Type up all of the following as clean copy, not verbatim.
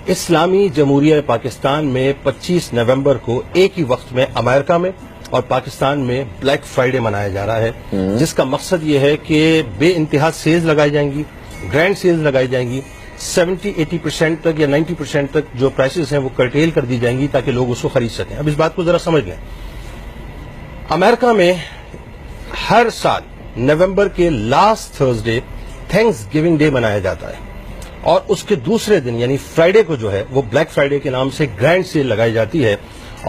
اسلامی جمہوریہ پاکستان میں 25 نومبر کو ایک ہی وقت میں امریکہ میں اور پاکستان میں بلیک فرائیڈے منایا جا رہا ہے، جس کا مقصد یہ ہے کہ بے انتہا سیلز لگائی جائیں گی، گرینڈ سیلز لگائی جائیں گی، 70-80% تک یا 90% تک جو پرائسز ہیں وہ کرٹیل کر دی جائیں گی تاکہ لوگ اس کو خرید سکیں۔ اب اس بات کو ذرا سمجھ لیں، امریکہ میں ہر سال نومبر کے last Thursday thanks giving day منایا جاتا ہے، اور اس کے دوسرے دن یعنی فرائیڈے کو جو ہے وہ بلیک فرائیڈے کے نام سے گرینڈ سیل لگائی جاتی ہے۔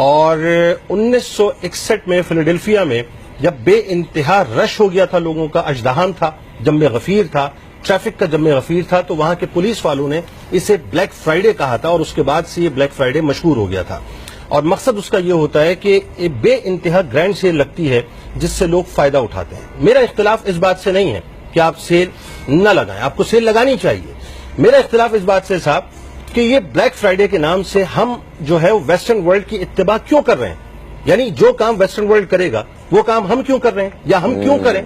اور 1961 میں فیلاڈیلفیا میں جب بے انتہا رش ہو گیا تھا، لوگوں کا اژدہان تھا، جم غفیر تھا، ٹریفک کا جم غفیر تھا، تو وہاں کے پولیس والوں نے اسے بلیک فرائیڈے کہا تھا، اور اس کے بعد سے یہ بلیک فرائیڈے مشہور ہو گیا تھا۔ اور مقصد اس کا یہ ہوتا ہے کہ بے انتہا گرینڈ سیل لگتی ہے جس سے لوگ فائدہ اٹھاتے ہیں۔ میرا اختلاف اس بات سے نہیں ہے کہ آپ سیل نہ لگائیں، آپ کو سیل لگانی چاہیے۔ میرا اختلاف اس بات سے صاحب کہ یہ بلیک فرائیڈے کے نام سے ہم جو ہے ویسٹرن ورلڈ کی اتباع کیوں کر رہے ہیں؟ یعنی جو کام ویسٹرن ورلڈ کرے گا وہ کام ہم کیوں کر رہے ہیں یا ہم کیوں کریں؟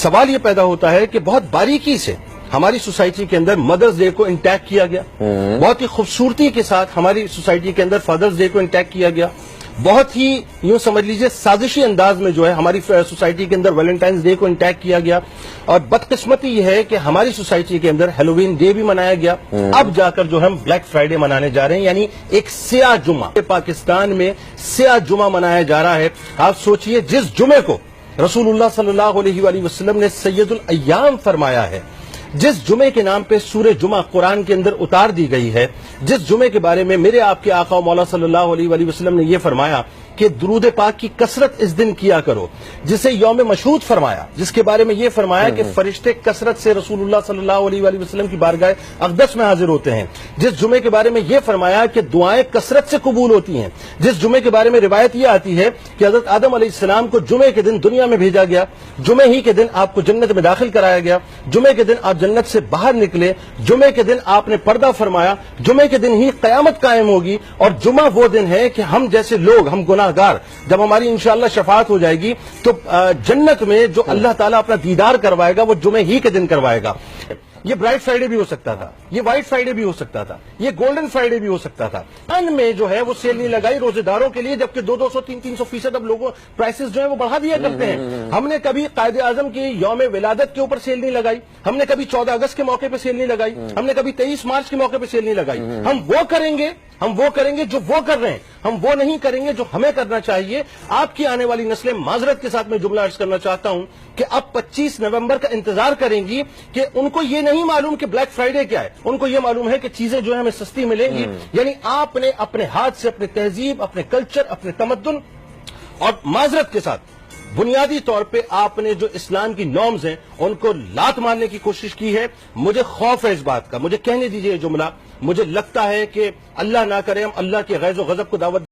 سوال یہ پیدا ہوتا ہے کہ بہت باریکی سے ہماری سوسائٹی کے اندر مدرز ڈے کو انٹیک کیا گیا، بہت ہی خوبصورتی کے ساتھ ہماری سوسائٹی کے اندر فادرز ڈے کو انٹیک کیا گیا، بہت ہی یوں سمجھ لیجئے سازشی انداز میں جو ہے ہماری سوسائٹی کے اندر ویلنٹائنز ڈے کو انٹیک کیا گیا، اور بدقسمتی یہ ہے کہ ہماری سوسائٹی کے اندر ہیلووین ڈے بھی منایا گیا۔ اب جا کر جو ہم بلیک فرائیڈے منانے جا رہے ہیں، یعنی ایک سیاہ جمعہ پاکستان میں سیاہ جمعہ منایا جا رہا ہے۔ آپ سوچئے جس جمعے کو رسول اللہ صلی اللہ علیہ وآلہ وسلم نے سید الایام فرمایا ہے، جس جمعے کے نام پہ سورہ جمعہ قرآن کے اندر اتار دی گئی ہے، جس جمعے کے بارے میں میرے آپ کے آقا و مولا صلی اللہ علیہ وآلہ وسلم نے یہ فرمایا کہ درود پاک کی کثرت اس دن کیا کرو، جسے یوم مشہود فرمایا، جس کے بارے میں یہ فرمایا کہ فرشتے کثرت سے رسول اللہ صلی اللہ علیہ وآلہ وسلم کی بارگاہ اقدس میں حاضر ہوتے ہیں، جس جمعے کے بارے میں یہ فرمایا کہ دعائیں کثرت سے قبول ہوتی ہیں، جس جمعے کے بارے میں روایت یہ آتی ہے کہ حضرت آدم علیہ السلام کو جمعے کے دن دنیا میں بھیجا گیا، جمعے ہی کے دن آپ کو جنت میں داخل کرایا گیا، جمعے کے دن آپ جنت سے باہر نکلے، جمعے کے دن آپ نے پردہ فرمایا، جمعے کے دن ہی قیامت قائم ہوگی، اور جمعہ وہ دن ہے کہ ہم جیسے لوگ، ہم گناہگار، جب ہماری انشاءاللہ شفاعت ہو جائے گی تو جنت میں جو اللہ تعالیٰ اپنا دیدار کروائے گا وہ جمعے ہی کے دن کروائے گا۔ یہ برائٹ فرائیڈے بھی ہو سکتا تھا، یہ وائٹ فرائیڈے بھی ہو سکتا تھا، یہ گولڈن فرائیڈے بھی ہو سکتا تھا۔ ان میں جو ہے وہ سیل نہیں لگائی روزے داروں کے لیے، جبکہ 200-300% اب لوگوں پرائسز جو ہیں وہ بڑھا دیا کرتے ہیں۔ ہم نے کبھی قائد اعظم کی یوم ولادت کے اوپر سیل نہیں لگائی، ہم نے کبھی 14 اگست کے موقع پہ سیل نہیں لگائی، ہم نے کبھی 23 مارچ کے موقع پہ سیل نہیں لگائی۔ ہم وہ کریں گے جو وہ کر رہے ہیں، ہم وہ نہیں کریں گے جو ہمیں کرنا چاہیے۔ آپ کی آنے والی نسلیں، معذرت کے ساتھ میں جملہ عرض کرنا چاہتا ہوں کہ اب 25 نومبر کا انتظار کریں گی کہ ان کو یہ نہیں معلوم کہ بلیک فرائیڈے کیا ہے، ان کو یہ معلوم ہے کہ چیزیں جو ہیں ہمیں سستی ملیں گی۔ یعنی آپ نے اپنے ہاتھ سے اپنے تہذیب، اپنے کلچر، اپنے تمدن، اور معذرت کے ساتھ بنیادی طور پہ آپ نے جو اسلام کی نارمز ہیں ان کو لات مارنے کی کوشش کی ہے۔ مجھے خوف ہے اس بات کا، مجھے کہنے دیجئے یہ جملہ، مجھے لگتا ہے کہ اللہ نہ کرے ہم اللہ کے غیظ و غضب کو دعوت